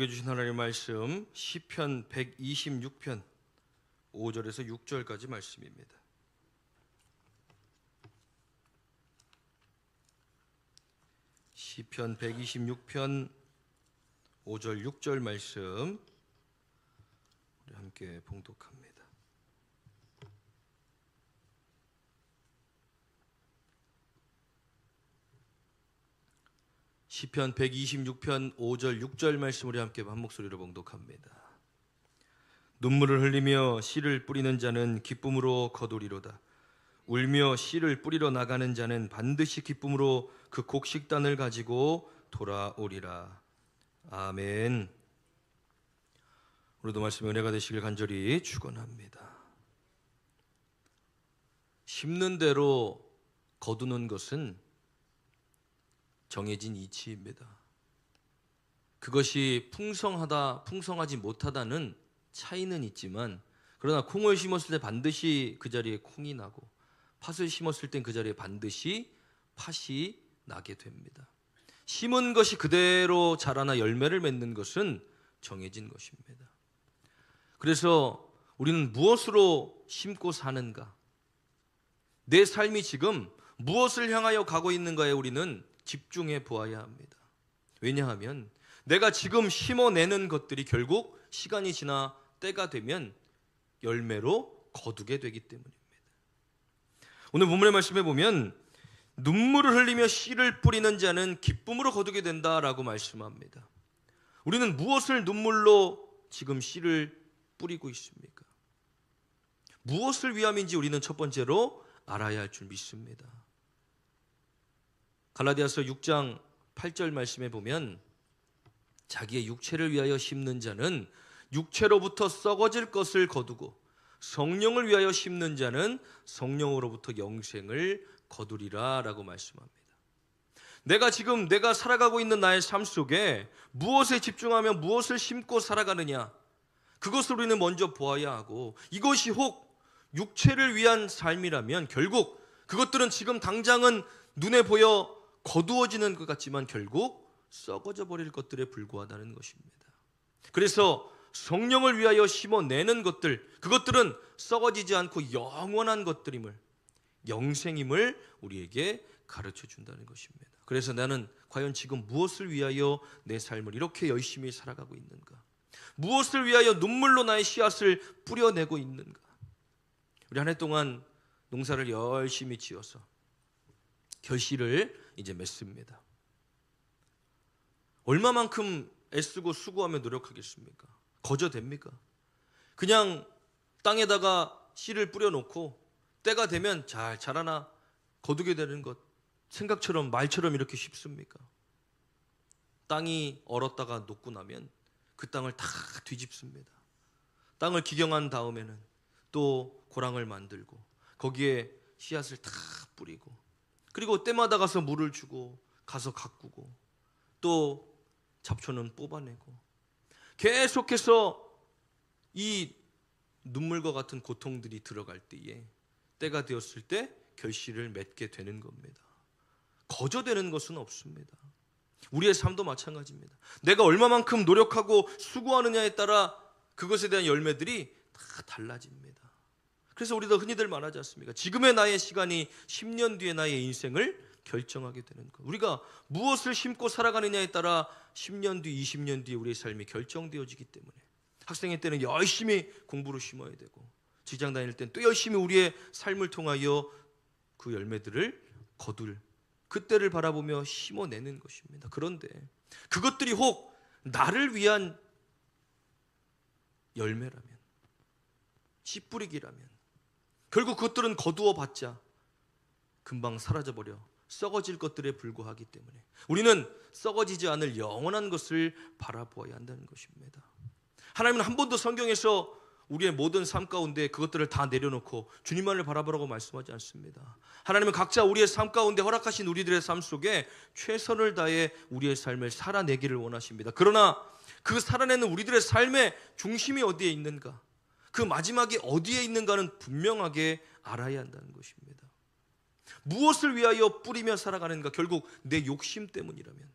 먹여주신 하나님의 말씀 시편 126편 5절에서 6절까지 말씀입니다. 시편 126편 5절 6절 말씀 우리 함께 봉독합니다. 시편 126편 5절 6절 말씀 우리 함께 한 목소리로 봉독합니다. 눈물을 흘리며 씨를 뿌리는 자는 기쁨으로 거두리로다. 울며 씨를 뿌리러 나가는 자는 반드시 기쁨으로 그 곡식단을 가지고 돌아오리라. 아멘. 오늘도 말씀에 은혜가 되시길 간절히 축원합니다. 심는 대로 거두는 것은 정해진 이치입니다. 그것이 풍성하다, 풍성하지 못하다는 차이는 있지만, 그러나 콩을 심었을 때 반드시 그 자리에 콩이 나고 팥을 심었을 땐 그 자리에 반드시 팥이 나게 됩니다. 심은 것이 그대로 자라나 열매를 맺는 것은 정해진 것입니다. 그래서 우리는 무엇으로 심고 사는가? 내 삶이 지금 무엇을 향하여 가고 있는가에 우리는 집중해 보아야 합니다. 왜냐하면 내가 지금 심어내는 것들이 결국 시간이 지나 때가 되면 열매로 거두게 되기 때문입니다. 오늘 본문의 말씀에 보면 눈물을 흘리며 씨를 뿌리는 자는 기쁨으로 거두게 된다라고 말씀합니다. 우리는 무엇을 눈물로 지금 씨를 뿌리고 있습니까? 무엇을 위함인지 우리는 첫 번째로 알아야 할 줄 믿습니다. 갈라디아서 6장 8절 말씀에 보면 자기의 육체를 위하여 심는 자는 육체로부터 썩어질 것을 거두고 성령을 위하여 심는 자는 성령으로부터 영생을 거두리라 라고 말씀합니다. 내가 지금 내가 살아가고 있는 나의 삶 속에 무엇에 집중하며 무엇을 심고 살아가느냐, 그것을 우리는 먼저 보아야 하고, 이것이 혹 육체를 위한 삶이라면 결국 그것들은 지금 당장은 눈에 보여 거두어지는 것 같지만 결국 썩어져 버릴 것들에 불과하다는 것입니다. 그래서 성령을 위하여 심어내는 것들, 그것들은 썩어지지 않고 영원한 것들임을, 영생임을 우리에게 가르쳐 준다는 것입니다. 그래서 나는 과연 지금 무엇을 위하여 내 삶을 이렇게 열심히 살아가고 있는가? 무엇을 위하여 눈물로 나의 씨앗을 뿌려내고 있는가? 우리 한 해 동안 농사를 열심히 지어서 결실을 이제 맺습니다. 얼마만큼 애쓰고 수고하며 노력하겠습니까? 거저됩니까? 그냥 땅에다가 씨를 뿌려놓고 때가 되면 잘 자라나 거두게 되는 것, 생각처럼 말처럼 이렇게 쉽습니까? 땅이 얼었다가 녹고 나면 그 땅을 다 뒤집습니다. 땅을 기경한 다음에는 또 고랑을 만들고 거기에 씨앗을 다 뿌리고, 그리고 때마다 가서 물을 주고 가서 가꾸고 또 잡초는 뽑아내고, 계속해서 이 눈물과 같은 고통들이 들어갈 때에 때가 되었을 때 결실을 맺게 되는 겁니다. 거저되는 것은 없습니다. 우리의 삶도 마찬가지입니다. 내가 얼마만큼 노력하고 수고하느냐에 따라 그것에 대한 열매들이 다 달라집니다. 그래서 우리도 흔히들 말하지 않습니까? 지금의 나의 시간이 10년 뒤의 나의 인생을 결정하게 되는 것. 우리가 무엇을 심고 살아가느냐에 따라 10년 뒤, 20년 뒤에 우리의 삶이 결정되어지기 때문에 학생의 때는 열심히 공부를 심어야 되고, 직장 다닐 때는 또 열심히 우리의 삶을 통하여 그 열매들을 거둘 그때를 바라보며 심어내는 것입니다. 그런데 그것들이 혹 나를 위한 열매라면, 씨 뿌리기라면 결국 그것들은 거두어 봤자 금방 사라져버려 썩어질 것들에 불과하기 때문에 우리는 썩어지지 않을 영원한 것을 바라보아야 한다는 것입니다. 하나님은 한 번도 성경에서 우리의 모든 삶 가운데 그것들을 다 내려놓고 주님만을 바라보라고 말씀하지 않습니다. 하나님은 각자 우리의 삶 가운데 허락하신 우리들의 삶 속에 최선을 다해 우리의 삶을 살아내기를 원하십니다. 그러나 그 살아내는 우리들의 삶의 중심이 어디에 있는가, 그 마지막이 어디에 있는가는 분명하게 알아야 한다는 것입니다. 무엇을 위하여 뿌리며 살아가는가? 결국 내 욕심 때문이라면,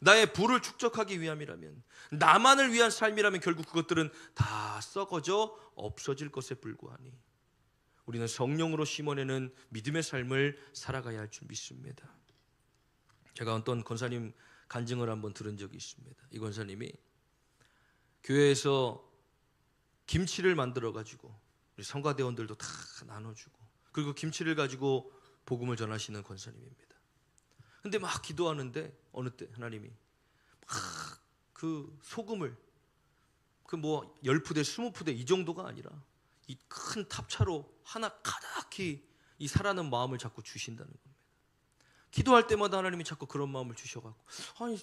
나의 부를 축적하기 위함이라면, 나만을 위한 삶이라면 결국 그것들은 다 썩어져 없어질 것에 불과하니 우리는 성령으로 심어내는 믿음의 삶을 살아가야 할 줄 믿습니다. 제가 어떤 권사님 간증을 한번 들은 적이 있습니다. 이 권사님이 교회에서 김치를 만들어 가지고 우리 성가대원들도 다 나눠주고, 그리고 김치를 가지고 복음을 전하시는 권사님입니다. 근데 막 기도하는데 어느 때 하나님이 막 그 소금을 그 뭐 10푸대 20푸대 이 정도가 아니라 이 큰 탑차로 하나 가득히 이 사라는 마음을 자꾸 주신다는 겁니다. 기도할 때마다 하나님이 자꾸 그런 마음을 주셔갖고, 아니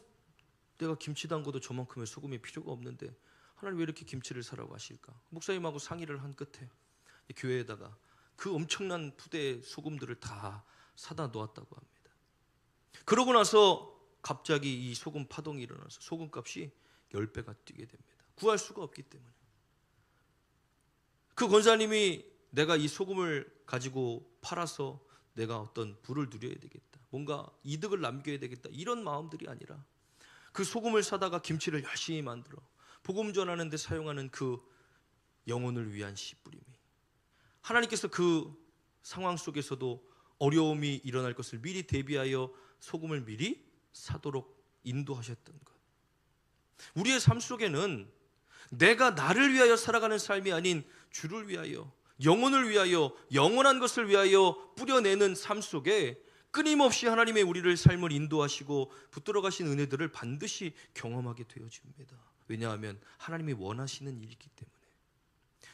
내가 김치 담궈도 저만큼의 소금이 필요가 없는데 하나님 왜 이렇게 김치를 사라고 하실까? 목사님하고 상의를 한 끝에 교회에다가 그 엄청난 푸대의 소금들을 다 사다 놓았다고 합니다. 그러고 나서 갑자기 이 소금 파동이 일어나서 소금값이 10배가 뛰게 됩니다. 구할 수가 없기 때문에. 그 권사님이 내가 이 소금을 가지고 팔아서 내가 어떤 부를 누려야 되겠다, 뭔가 이득을 남겨야 되겠다, 이런 마음들이 아니라 그 소금을 사다가 김치를 열심히 만들어 복음 전하는 데 사용하는 그 영혼을 위한 씨 뿌림이, 하나님께서 그 상황 속에서도 어려움이 일어날 것을 미리 대비하여 소금을 미리 사도록 인도하셨던 것. 우리의 삶 속에는 내가 나를 위하여 살아가는 삶이 아닌 주를 위하여, 영혼을 위하여, 영원한 것을 위하여 뿌려내는 삶 속에 끊임없이 하나님의 우리를 삶을 인도하시고 붙들어 가신 은혜들을 반드시 경험하게 되어집니다. 왜냐하면 하나님이 원하시는 일이기 때문에.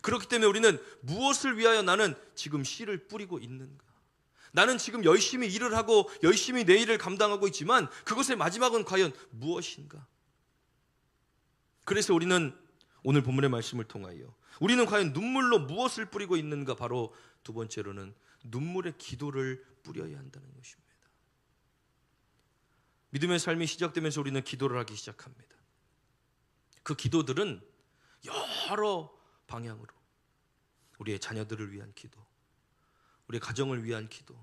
그렇기 때문에 우리는 무엇을 위하여 나는 지금 씨를 뿌리고 있는가? 나는 지금 열심히 일을 하고 열심히 내 일을 감당하고 있지만 그것의 마지막은 과연 무엇인가? 그래서 우리는 오늘 본문의 말씀을 통하여 우리는 과연 눈물로 무엇을 뿌리고 있는가? 바로 두 번째로는 눈물의 기도를 뿌려야 한다는 것입니다. 믿음의 삶이 시작되면서 우리는 기도를 하기 시작합니다. 그 기도들은 여러 방향으로, 우리의 자녀들을 위한 기도, 우리의 가정을 위한 기도,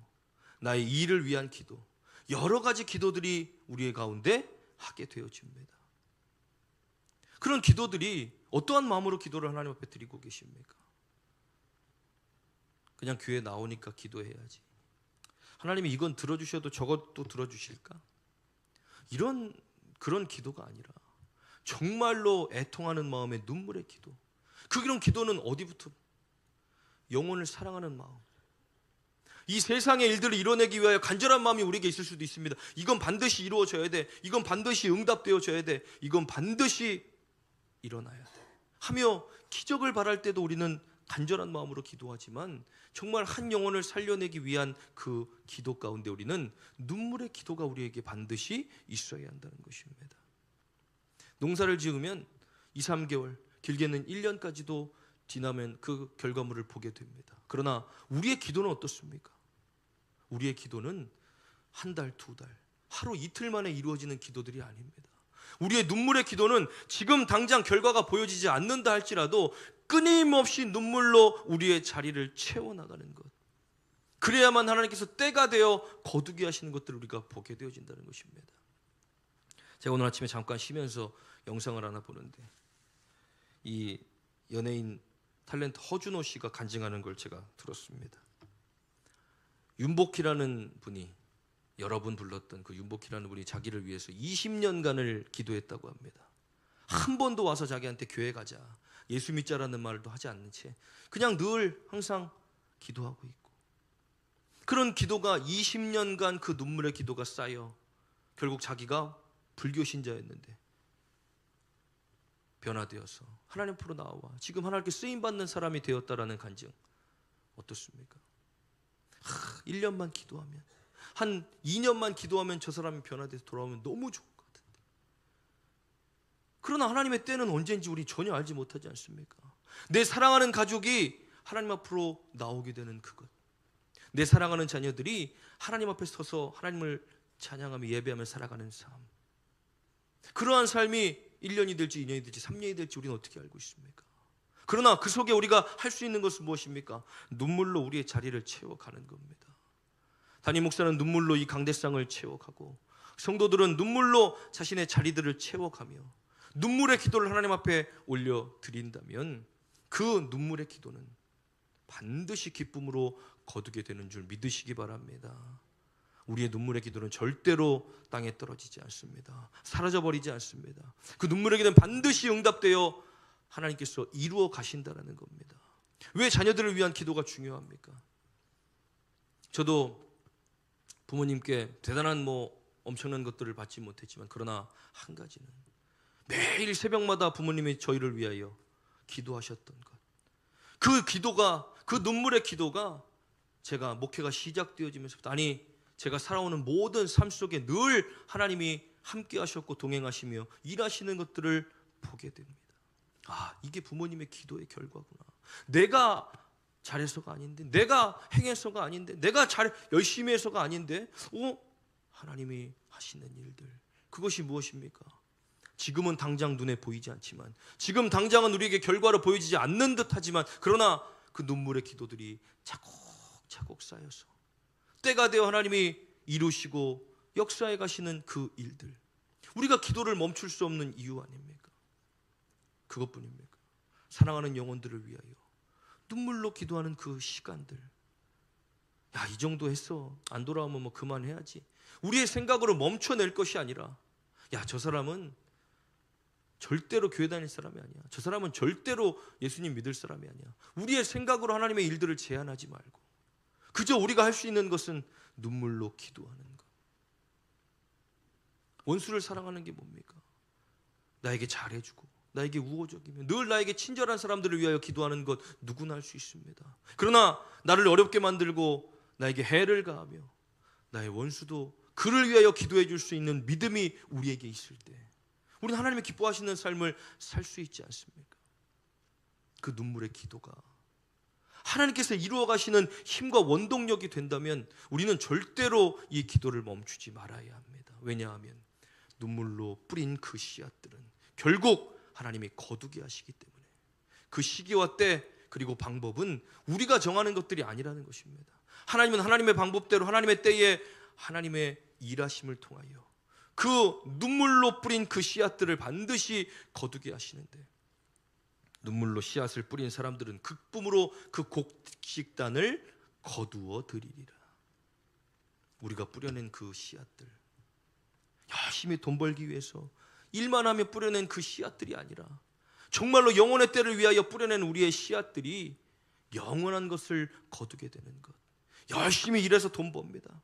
나의 일을 위한 기도, 여러 가지 기도들이 우리의 가운데 하게 되어집니다. 그런 기도들이 어떠한 마음으로 기도를 하나님 앞에 드리고 계십니까? 그냥 교회 나오니까 기도해야지, 하나님이 이건 들어주셔도 저것도 들어주실까? 그런 기도가 아니라 정말로 애통하는 마음의 눈물의 기도. 그런 기도는 어디부터? 영혼을 사랑하는 마음. 이 세상의 일들을 이뤄내기 위하여 간절한 마음이 우리에게 있을 수도 있습니다. 이건 반드시 이루어져야 돼, 이건 반드시 응답되어져야 돼, 이건 반드시 일어나야 돼 하며 기적을 바랄 때도 우리는 간절한 마음으로 기도하지만 정말 한 영혼을 살려내기 위한 그 기도 가운데 우리는 눈물의 기도가 우리에게 반드시 있어야 한다는 것입니다. 농사를 지으면 2, 3개월, 길게는 1년까지도 지나면 그 결과물을 보게 됩니다. 그러나 우리의 기도는 어떻습니까? 우리의 기도는 한 달, 2달, 하루 이틀 만에 이루어지는 기도들이 아닙니다. 우리의 눈물의 기도는 지금 당장 결과가 보여지지 않는다 할지라도 끊임없이 눈물로 우리의 자리를 채워나가는 것. 그래야만 하나님께서 때가 되어 거두게 하시는 것들을 우리가 보게 되어진다는 것입니다. 제가 오늘 아침에 잠깐 쉬면서 영상을 하나 보는데 이 연예인 탤런트 허준호 씨가 간증하는 걸 제가 들었습니다. 윤복희라는 분이, 여러분 불렀던 그 윤복희라는 분이 자기를 위해서 20년간을 기도했다고 합니다. 한 번도 와서 자기한테 교회 가자, 예수 믿자라는 말도 하지 않는 채 그냥 늘 항상 기도하고 있고, 그런 기도가 20년간 그 눈물의 기도가 쌓여 결국 자기가 불교 신자였는데 변화되어서 하나님 앞으로 나와 지금 하나님께 쓰임받는 사람이 되었다라는 간증 어떻습니까? 1년만 기도하면, 한 2년만 기도하면 저 사람이 변화돼서 돌아오면 너무 좋을 것 같은데, 그러나 하나님의 때는 언제인지 우리 전혀 알지 못하지 않습니까? 내 사랑하는 가족이 하나님 앞으로 나오게 되는 그것, 내 사랑하는 자녀들이 하나님 앞에 서서 하나님을 찬양하며 예배하며 살아가는 삶, 그러한 삶이 1년이 될지 2년이 될지 3년이 될지 우리는 어떻게 알고 있습니까? 그러나 그 속에 우리가 할 수 있는 것은 무엇입니까? 눈물로 우리의 자리를 채워가는 겁니다. 담임 목사는 눈물로 이 강대상을 채워가고 성도들은 눈물로 자신의 자리들을 채워가며 눈물의 기도를 하나님 앞에 올려드린다면 그 눈물의 기도는 반드시 기쁨으로 거두게 되는 줄 믿으시기 바랍니다. 우리의 눈물의 기도는 절대로 땅에 떨어지지 않습니다. 사라져버리지 않습니다. 그 눈물의 기도는 반드시 응답되어 하나님께서 이루어 가신다는 겁니다. 왜 자녀들을 위한 기도가 중요합니까? 저도 부모님께 대단한 엄청난 것들을 받지 못했지만, 그러나 한 가지는 매일 새벽마다 부모님이 저희를 위하여 기도하셨던 것, 그 기도가, 그 눈물의 기도가 제가 목회가 시작되어지면서부터, 아니 제가 살아오는 모든 삶 속에 늘 하나님이 함께 하셨고 동행하시며 일하시는 것들을 보게 됩니다. 이게 부모님의 기도의 결과구나. 내가 잘해서가 아닌데, 내가 행해서가 아닌데, 내가 열심히 해서가 아닌데, 하나님이 하시는 일들, 그것이 무엇입니까? 지금은 당장 눈에 보이지 않지만, 지금 당장은 우리에게 결과로 보여지지 않는 듯 하지만, 그러나 그 눈물의 기도들이 차곡차곡 쌓여서 때가 되어 하나님이 이루시고 역사해 가시는 그 일들, 우리가 기도를 멈출 수 없는 이유 아닙니까? 그것뿐입니까? 사랑하는 영혼들을 위하여 눈물로 기도하는 그 시간들, 이 정도 했어, 안 돌아오면 그만해야지, 우리의 생각으로 멈춰낼 것이 아니라, 저 사람은 절대로 교회 다닐 사람이 아니야, 저 사람은 절대로 예수님 믿을 사람이 아니야, 우리의 생각으로 하나님의 일들을 제한하지 말고 그저 우리가 할 수 있는 것은 눈물로 기도하는 것. 원수를 사랑하는 게 뭡니까? 나에게 잘해주고 나에게 우호적이며 늘 나에게 친절한 사람들을 위하여 기도하는 것, 누구나 할 수 있습니다. 그러나 나를 어렵게 만들고 나에게 해를 가하며 나의 원수도 그를 위하여 기도해 줄 수 있는 믿음이 우리에게 있을 때 우리는 하나님의 기뻐하시는 삶을 살 수 있지 않습니까? 그 눈물의 기도가 하나님께서 이루어 가시는 힘과 원동력이 된다면 우리는 절대로 이 기도를 멈추지 말아야 합니다. 왜냐하면 눈물로 뿌린 그 씨앗들은 결국 하나님이 거두게 하시기 때문에, 그 시기와 때 그리고 방법은 우리가 정하는 것들이 아니라는 것입니다. 하나님은 하나님의 방법대로 하나님의 때에 하나님의 일하심을 통하여 그 눈물로 뿌린 그 씨앗들을 반드시 거두게 하시는데, 눈물로 씨앗을 뿌린 사람들은 기쁨으로 그 곡식단을 거두어 드리리라. 우리가 뿌려낸 그 씨앗들, 열심히 돈 벌기 위해서 일만 하며 뿌려낸 그 씨앗들이 아니라 정말로 영혼의 때를 위하여 뿌려낸 우리의 씨앗들이 영원한 것을 거두게 되는 것. 열심히 일해서 돈 법니다.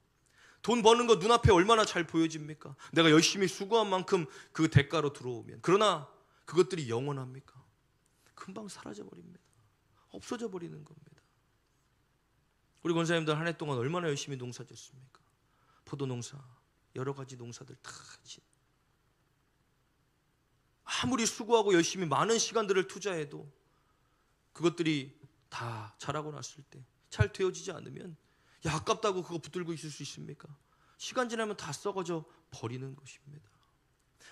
돈 버는 거 눈앞에 얼마나 잘 보여집니까? 내가 열심히 수고한 만큼 그 대가로 들어오면. 그러나 그것들이 영원합니까? 금방 사라져 버립니다. 없어져 버리는 겁니다. 우리 권사님들 한 해 동안 얼마나 열심히 농사 짓습니까? 포도 농사, 여러 가지 농사들 다 같이. 아무리 수고하고 열심히 많은 시간들을 투자해도 그것들이 다 자라고 났을 때 잘 되어지지 않으면, 아깝다고 그거 붙들고 있을 수 있습니까? 시간 지나면 다 썩어져 버리는 것입니다.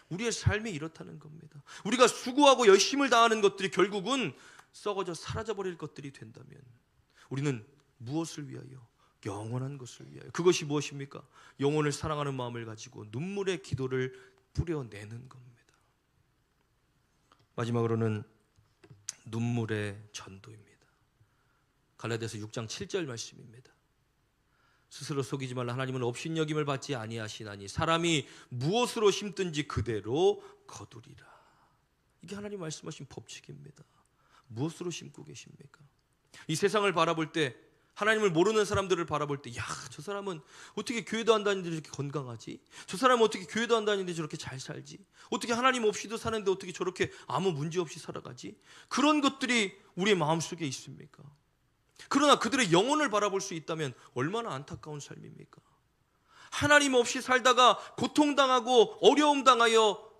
우리의 삶이 이렇다는 겁니다. 우리가 수고하고 열심을 다하는 것들이 결국은 썩어져 사라져 버릴 것들이 된다면 우리는 무엇을 위하여? 영원한 것을 위하여. 그것이 무엇입니까? 영혼을 사랑하는 마음을 가지고 눈물의 기도를 뿌려내는 겁니다. 마지막으로는 눈물의 전도입니다. 갈라디아서 6장 7절 말씀입니다. 스스로 속이지 말라. 하나님은 업신여김을 받지 아니하시나니 사람이 무엇으로 심든지 그대로 거두리라. 이게 하나님 말씀하신 법칙입니다. 무엇으로 심고 계십니까? 이 세상을 바라볼 때, 하나님을 모르는 사람들을 바라볼 때, 저 사람은 어떻게 교회도 안 다니는데 저렇게 건강하지? 저 사람은 어떻게 교회도 안 다니는데 저렇게 잘 살지? 어떻게 하나님 없이도 사는데 어떻게 저렇게 아무 문제 없이 살아가지? 그런 것들이 우리의 마음속에 있습니까? 그러나 그들의 영혼을 바라볼 수 있다면 얼마나 안타까운 삶입니까? 하나님 없이 살다가 고통당하고 어려움 당하여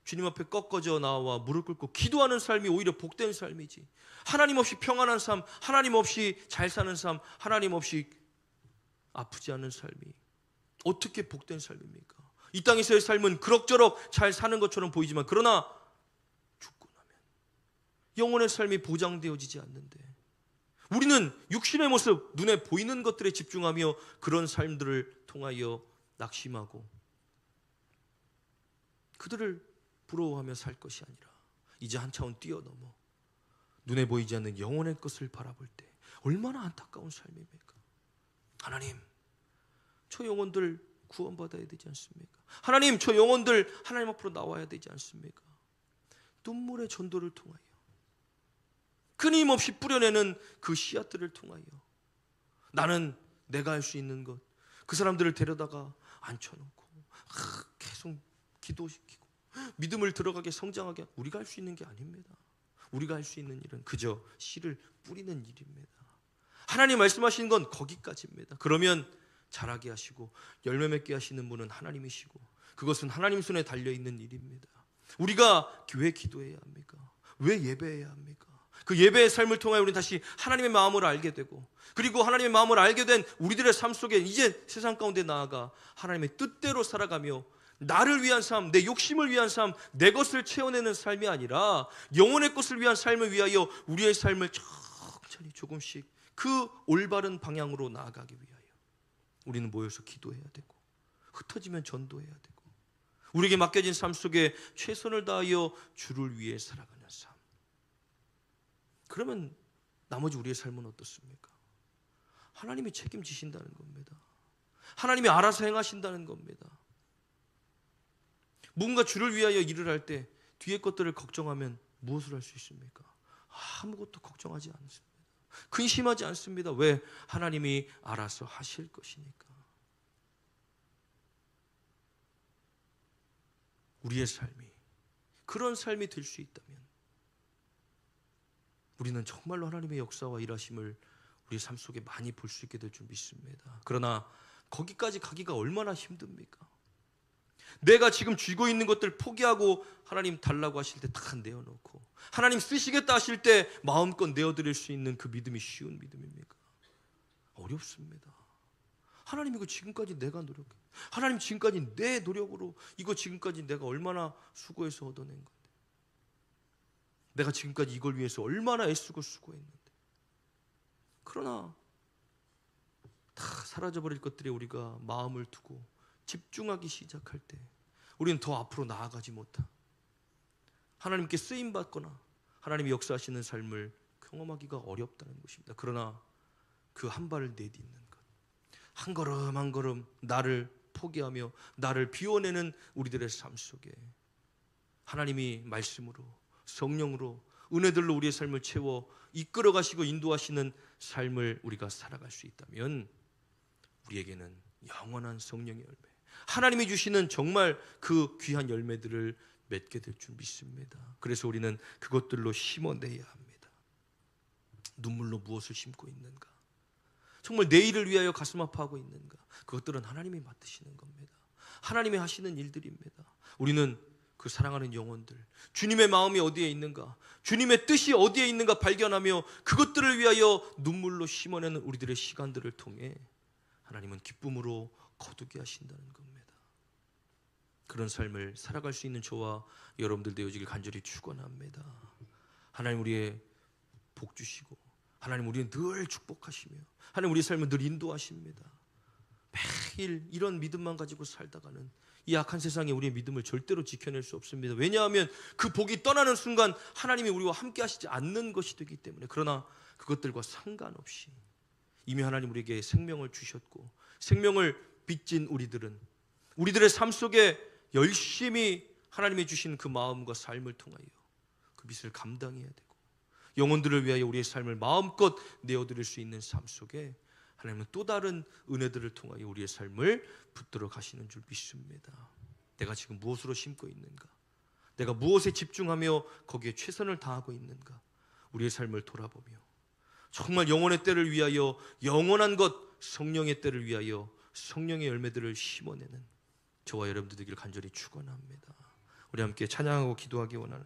주님 앞에 꺾어져 나와 무릎 꿇고 기도하는 삶이 오히려 복된 삶이지, 하나님 없이 평안한 삶, 하나님 없이 잘 사는 삶, 하나님 없이 아프지 않은 삶이 어떻게 복된 삶입니까? 이 땅에서의 삶은 그럭저럭 잘 사는 것처럼 보이지만, 그러나 죽고 나면 영혼의 삶이 보장되어지지 않는데 우리는 육신의 모습, 눈에 보이는 것들에 집중하며 그런 삶들을 통하여 낙심하고 그들을 부러워하며 살 것이 아니라 이제 한 차원 뛰어넘어 눈에 보이지 않는 영혼의 것을 바라볼 때 얼마나 안타까운 삶입니까? 하나님, 저 영혼들 구원받아야 되지 않습니까? 하나님, 저 영혼들 하나님 앞으로 나와야 되지 않습니까? 눈물의 전도를 통하여, 끊임없이 뿌려내는 그 씨앗들을 통하여 나는 내가 할 수 있는 것, 그 사람들을 데려다가 앉혀놓고 계속 기도시키고 믿음을 들어가게 성장하게 우리가 할 수 있는 게 아닙니다. 우리가 할 수 있는 일은 그저 씨를 뿌리는 일입니다. 하나님 말씀하시는 건 거기까지입니다. 그러면 자라게 하시고 열매 맺게 하시는 분은 하나님이시고 그것은 하나님 손에 달려있는 일입니다. 우리가 왜 기도해야 합니까? 왜 예배해야 합니까? 그 예배의 삶을 통하여 우리는 다시 하나님의 마음을 알게 되고, 그리고 하나님의 마음을 알게 된 우리들의 삶 속에 이제 세상 가운데 나아가 하나님의 뜻대로 살아가며 나를 위한 삶, 내 욕심을 위한 삶, 내 것을 채워내는 삶이 아니라 영혼의 것을 위한 삶을 위하여 우리의 삶을 천천히 조금씩 그 올바른 방향으로 나아가기 위하여 우리는 모여서 기도해야 되고, 흩어지면 전도해야 되고, 우리에게 맡겨진 삶 속에 최선을 다하여 주를 위해 살아가는 삶. 그러면 나머지 우리의 삶은 어떻습니까? 하나님이 책임지신다는 겁니다. 하나님이 알아서 행하신다는 겁니다. 뭔가 주를 위하여 일을 할 때 뒤에 것들을 걱정하면 무엇을 할 수 있습니까? 아무것도 걱정하지 않습니다. 근심하지 않습니다. 왜? 하나님이 알아서 하실 것이니까. 우리의 삶이 그런 삶이 될 수 있다면 우리는 정말로 하나님의 역사와 일하심을 우리의 삶 속에 많이 볼 수 있게 될 줄 믿습니다. 그러나 거기까지 가기가 얼마나 힘듭니까? 내가 지금 쥐고 있는 것들 포기하고 하나님 달라고 하실 때 다 내어놓고 하나님 쓰시겠다 하실 때 마음껏 내어드릴 수 있는 그 믿음이 쉬운 믿음입니까? 어렵습니다. 하나님, 이거 지금까지 내가 노력해, 하나님 지금까지 내 노력으로 이거 지금까지 내가 얼마나 수고해서 얻어낸 건데, 내가 지금까지 이걸 위해서 얼마나 애쓰고 수고했는데, 그러나 다 사라져버릴 것들에 우리가 마음을 두고 집중하기 시작할 때 우리는 더 앞으로 나아가지 못한, 하나님께 쓰임받거나 하나님이 역사하시는 삶을 경험하기가 어렵다는 것입니다. 그러나 그 한 발을 내딛는 것, 한 걸음 한 걸음 나를 포기하며 나를 비워내는 우리들의 삶 속에 하나님이 말씀으로, 성령으로, 은혜들로 우리의 삶을 채워 이끌어 가시고 인도하시는 삶을 우리가 살아갈 수 있다면 우리에게는 영원한 성령의 열매, 하나님이 주시는 정말 그 귀한 열매들을 맺게 될 줄 믿습니다. 그래서 우리는 그것들로 심어내야 합니다. 눈물로 무엇을 심고 있는가? 정말 내일을 위하여 가슴 아파하고 있는가? 그것들은 하나님이 맡으시는 겁니다. 하나님이 하시는 일들입니다. 우리는 그 사랑하는 영혼들, 주님의 마음이 어디에 있는가, 주님의 뜻이 어디에 있는가 발견하며 그것들을 위하여 눈물로 심어내는 우리들의 시간들을 통해 하나님은 기쁨으로 거두게 하신다는 겁니다. 그런 삶을 살아갈 수 있는 저와 여러분들 되어지길 간절히 축원합니다. 하나님 우리의 복 주시고, 하나님 우리는 늘 축복하시며, 하나님 우리의 삶을 늘 인도하십니다. 매일 이런 믿음만 가지고 살다가는 이 악한 세상에 우리의 믿음을 절대로 지켜낼 수 없습니다. 왜냐하면 그 복이 떠나는 순간 하나님이 우리와 함께 하시지 않는 것이 되기 때문에. 그러나 그것들과 상관없이 이미 하나님 우리에게 생명을 주셨고, 생명을 빚진 우리들은 우리들의 삶 속에 열심히 하나님이 주신 그 마음과 삶을 통하여 그 빚을 감당해야 되고, 영혼들을 위하여 우리의 삶을 마음껏 내어드릴 수 있는 삶 속에 하나님은 또 다른 은혜들을 통하여 우리의 삶을 붙들어 가시는 줄 믿습니다. 내가 지금 무엇으로 심고 있는가? 내가 무엇에 집중하며 거기에 최선을 다하고 있는가? 우리의 삶을 돌아보며 정말 영혼의 때를 위하여 영원한 것, 성령의 때를 위하여 성령의 열매들을 심어내는 저와 여러분들 되기를 간절히 축원합니다. 우리 함께 찬양하고 기도하기 원하는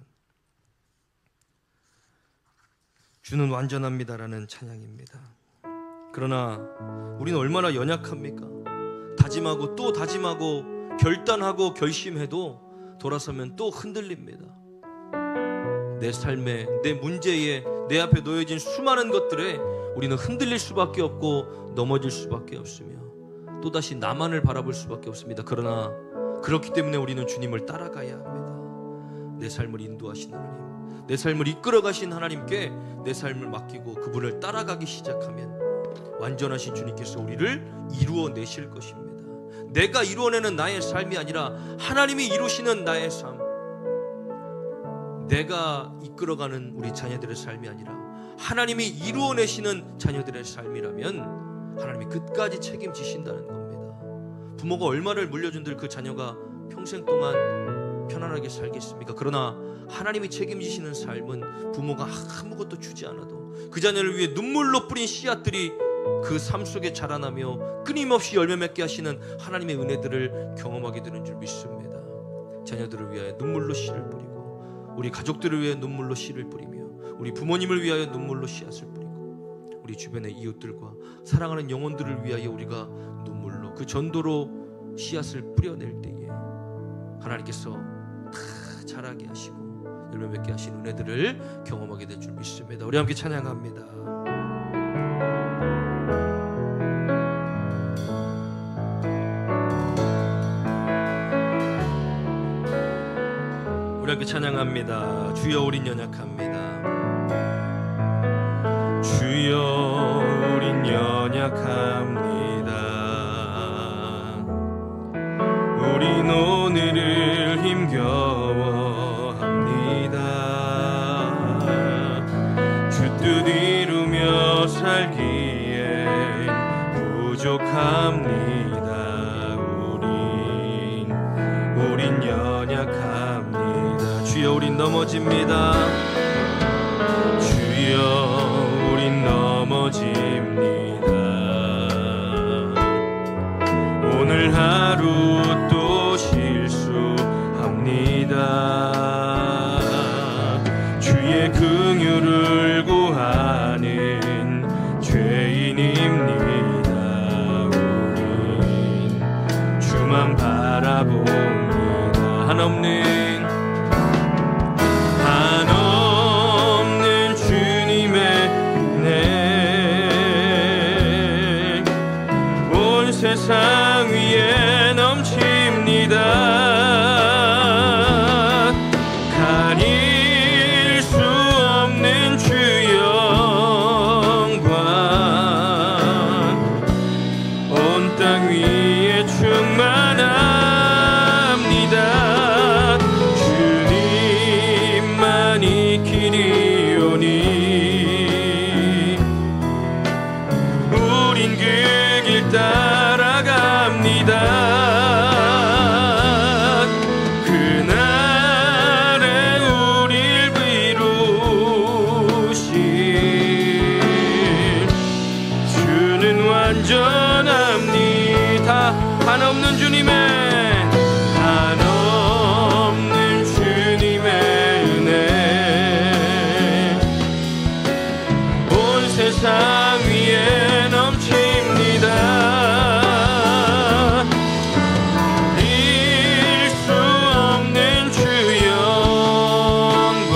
주는 완전합니다라는 찬양입니다. 그러나 우리는 얼마나 연약합니까? 다짐하고 또 다짐하고 결단하고 결심해도 돌아서면 또 흔들립니다. 내 삶에, 내 문제에, 내 앞에 놓여진 수많은 것들에 우리는 흔들릴 수밖에 없고 넘어질 수밖에 없으며 또다시 나만을 바라볼 수밖에 없습니다. 그러나 그렇기 때문에 우리는 주님을 따라가야 합니다. 내 삶을 인도하신 하나님, 내 삶을 이끌어가신 하나님께 내 삶을 맡기고 그분을 따라가기 시작하면 완전하신 주님께서 우리를 이루어내실 것입니다. 내가 이루어내는 나의 삶이 아니라 하나님이 이루시는 나의 삶, 내가 이끌어가는 우리 자녀들의 삶이 아니라 하나님이 이루어내시는 자녀들의 삶이라면 하나님이 끝까지 책임지신다는 겁니다. 부모가 얼마를 물려준들 그 자녀가 평생 동안 편안하게 살겠습니까? 그러나 하나님이 책임지시는 삶은 부모가 아무것도 주지 않아도 그 자녀를 위해 눈물로 뿌린 씨앗들이 그 삶 속에 자라나며 끊임없이 열매 맺게 하시는 하나님의 은혜들을 경험하게 되는 줄 믿습니다. 자녀들을 위하여 눈물로 씨를 뿌리고, 우리 가족들을 위해 눈물로 씨를 뿌리며, 우리 부모님을 위하여 눈물로 씨앗을 뿌리고, 우리 주변의 이웃들과 사랑하는 영혼들을 위하여 우리가 눈물로 그 전도로 씨앗을 뿌려낼 때에 하나님께서 다 자라게 하시고 열매 맺게 하신 은혜들을 경험하게 될 줄 믿습니다. 우리 함께 찬양합니다. 우리 함께 찬양합니다. 주여 우린 연약합니다. 주여 우린 연약합니다. 우린 오늘을 힘겨워합니다. 주 뜻 이루며 살기에 부족합니다. 우린 연약합니다. 주여 우린 넘어집니다. 주여 우린 넘어집니다. 오늘 하루 또 실수합니다. 주의 긍휼을 구하는 죄인입니다. 우린 주만 바라봅니다. 한없는 주님의 은혜 온 세상 위에 넘칩니다. 가릴 수 없는 주 영광 온 땅 위에 충만합니다. 주님만이 길이오니 우린 그 길 따라갑니다. 그날에 우릴 이루실 주는 완전합니다. 한없는 주님의 세상 위에 넘칩니다. 잃을 수 없는 주 영광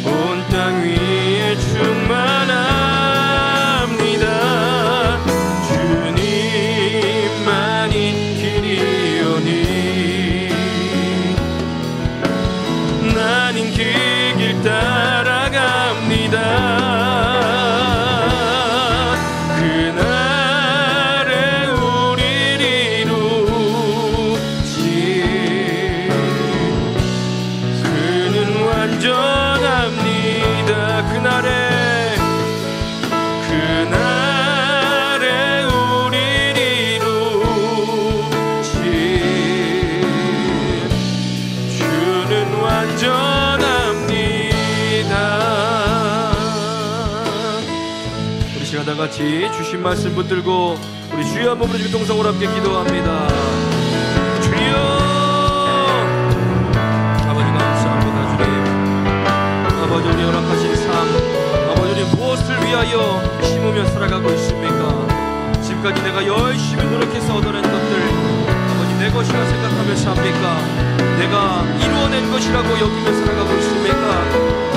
온 땅 위에 충만합니다. 주님만이 길이오니 나는 그 길 따라갑니다. 그날에 우릴 이루실 그는 완전합니다. 그날에 우릴 이루실 주는 완전합니다. 우리 시간 다 같이 주신 말씀 붙들고 우리 주여 한번 부르시고 동성으로 함께 기도합니다. 주여 아버지 감사합니다. 주님 아버지 우리 허락하신 삶 아버지 우리 무엇을 위하여 심으며 살아가고 있습니까? 지금까지 내가 열심히 노력해서 얻어낸 것들 아버지 내 것이라 생각하며 삽니까? 내가 이루어낸 것이라고 여기며 살아가고 있습니까?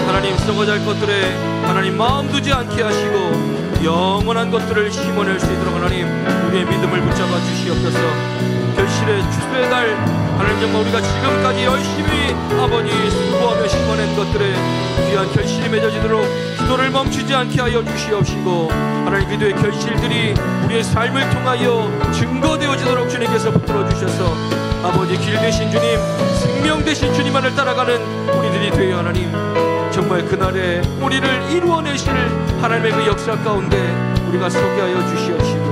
하나님 썩어질 것들에 하나님 마음 두지 않게 하시고 영원한 것들을 심어낼 수 있도록 하나님 우리의 믿음을 붙잡아 주시옵소서. 결실의 주소의 날 하나님, 정말 우리가 지금까지 열심히 아버지 수고하며 심어낸 것들에 귀한 결실이 맺어지도록 기도를 멈추지 않게 하여 주시옵시고, 하나님 기도의 결실들이 우리의 삶을 통하여 증거되어지도록 주님께서 붙들어 주셔서 아버지 길 되신 주님, 생명 되신 주님만을 따라가는 우리들이 되어 하나님, 정말 그날에 우리를 이루어내실 하나님의 그 역사 가운데 우리가 서게 하여 주시옵시고,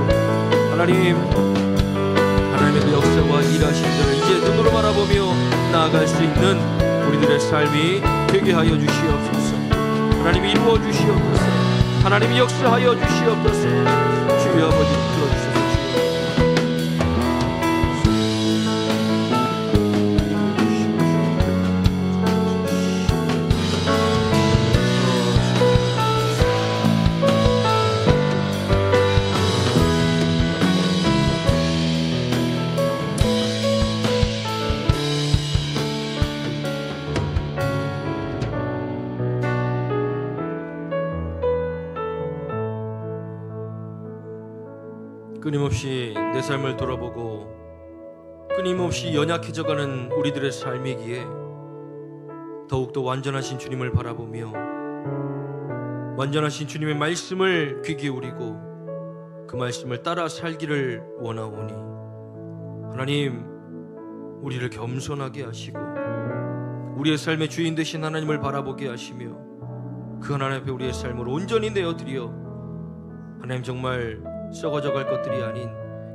하나님, 하나님의 그 역사와 일하심들을 이제 눈으로 바라보며 나아갈 수 있는 우리들의 삶이 되게 하여 주시옵소서. 하나님이 이루어 주시옵소서. 하나님이 역사하여 주시옵소서. 주여 아버지 들어주셔서 끊임없이 내 삶을 돌아보고 끊임없이 연약해져가는 우리들의 삶이기에 더욱더 완전하신 주님을 바라보며 완전하신 주님의 말씀을 귀 기울이고 그 말씀을 따라 살기를 원하오니, 하나님, 우리를 겸손하게 하시고 우리의 삶의 주인 되신 하나님을 바라보게 하시며 그 하나님 앞에 우리의 삶을 온전히 내어드려 하나님, 정말 썩어져갈 것들이 아닌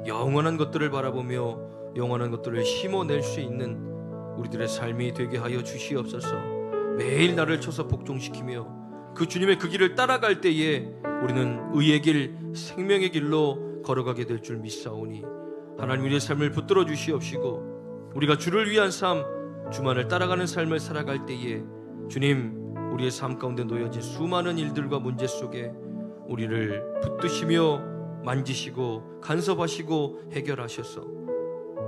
영원한 것들을 바라보며 영원한 것들을 심어낼 수 있는 우리들의 삶이 되게 하여 주시옵소서. 매일 나를 쳐서 복종시키며 그 주님의 그 길을 따라갈 때에 우리는 의의 길, 생명의 길로 걸어가게 될 줄 믿사오니, 하나님, 우리의 삶을 붙들어 주시옵시고 우리가 주를 위한 삶, 주만을 따라가는 삶을 살아갈 때에 주님, 우리의 삶 가운데 놓여진 수많은 일들과 문제 속에 우리를 붙드시며 만지시고 간섭하시고 해결하셔서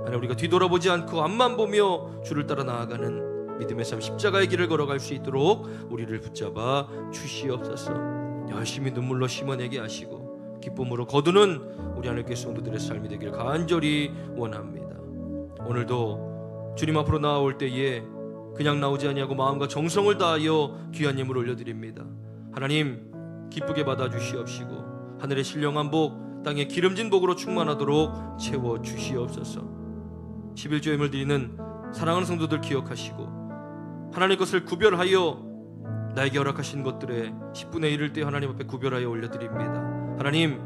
하나님, 우리가 뒤돌아보지 않고 앞만 보며 주를 따라 나아가는 믿음의 삶, 십자가의 길을 걸어갈 수 있도록 우리를 붙잡아 주시옵소서. 열심히 눈물로 심어내게 하시고 기쁨으로 거두는 우리 하나님께 성도들의 삶이 되길 간절히 원합니다. 오늘도 주님 앞으로 나아올 때에 그냥 나오지 아니하고 마음과 정성을 다하여 귀한 예물을 올려드립니다. 하나님, 기쁘게 받아 주시옵시고 하늘의 신령한 복, 땅의 기름진 복으로 충만하도록 채워 주시옵소서. 11조 예물 드리는 사랑하는 성도들 기억하시고 하나님 것을 구별하여 나에게 허락하신 것들의 10분의 1을 때 하나님 앞에 구별하여 올려드립니다. 하나님,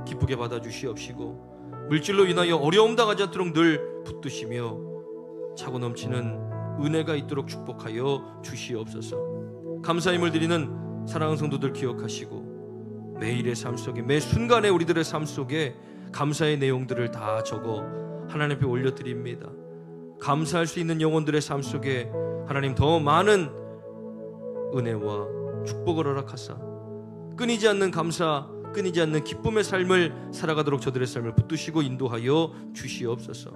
기쁘게 받아 주시옵시고 물질로 인하여 어려움 당하지 않도록 늘 붙드시며 차고 넘치는 은혜가 있도록 축복하여 주시옵소서. 감사 예물 드리는 사랑하는 성도들 기억하시고 매일의 삶 속에, 매 순간에 우리들의 삶 속에 감사의 내용들을 다 적어 하나님 앞에 올려드립니다. 감사할 수 있는 영혼들의 삶 속에 하나님 더 많은 은혜와 축복을 허락하사 끊이지 않는 감사, 끊이지 않는 기쁨의 삶을 살아가도록 저들의 삶을 붙드시고 인도하여 주시옵소서.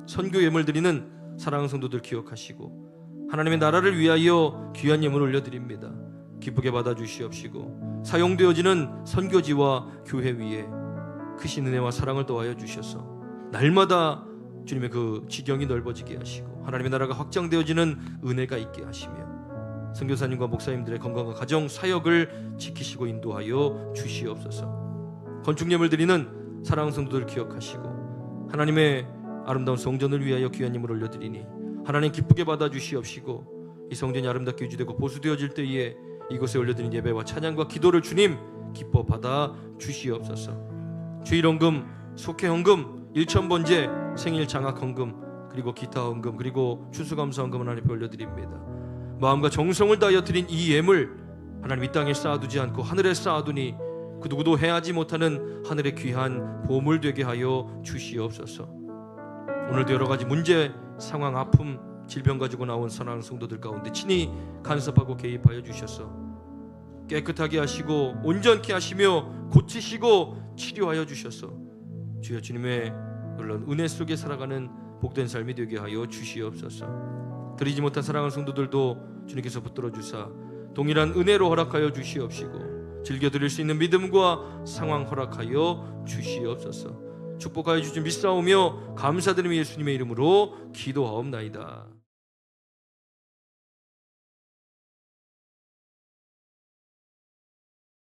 선교 예물 드리는 사랑하는 성도들 기억하시고 하나님의 나라를 위하여 귀한 예물을 올려드립니다. 기쁘게 받아 주시옵시고 사용되어지는 선교지와 교회 위에 크신 은혜와 사랑을 더하여 주셔서 날마다 주님의 그 지경이 넓어지게 하시고 하나님의 나라가 확장되어지는 은혜가 있게 하시며 선교사님과 목사님들의 건강과 가정 사역을 지키시고 인도하여 주시옵소서. 건축예물 드리는 사랑하는 성도들 기억하시고 하나님의 아름다운 성전을 위하여 귀한 예물을 올려드리니 하나님, 기쁘게 받아 주시옵시고 이 성전이 아름답게 유지되고 보수되어질 때에 이곳에 올려드린 예배와 찬양과 기도를 주님 기뻐 받아 주시옵소서. 주일헌금, 속회헌금, 일천번제, 생일 장학헌금, 그리고 기타 헌금, 그리고 추수감사헌금을 하나님 앞에 올려드립니다. 마음과 정성을 다하여 드린 이 예물 하나님, 이 땅에 쌓아두지 않고 하늘에 쌓아두니 그 누구도 해하지 못하는 하늘의 귀한 보물 되게 하여 주시옵소서. 오늘도 여러 가지 문제, 상황, 아픔, 질병 가지고 나온 사랑하는 성도들 가운데 친히 간섭하고 개입하여 주셔서 깨끗하게 하시고 온전케 하시며 고치시고 치료하여 주셔서 주여 주님의 물론 은혜 속에 살아가는 복된 삶이 되게 하여 주시옵소서. 드리지 못한 사랑하는 성도들도 주님께서 붙들어 주사 동일한 은혜로 허락하여 주시옵시고 즐겨 드릴 수 있는 믿음과 상황 허락하여 주시옵소서. 축복하여 주신 믿사오며 감사드리며 예수님의 이름으로 기도하옵나이다.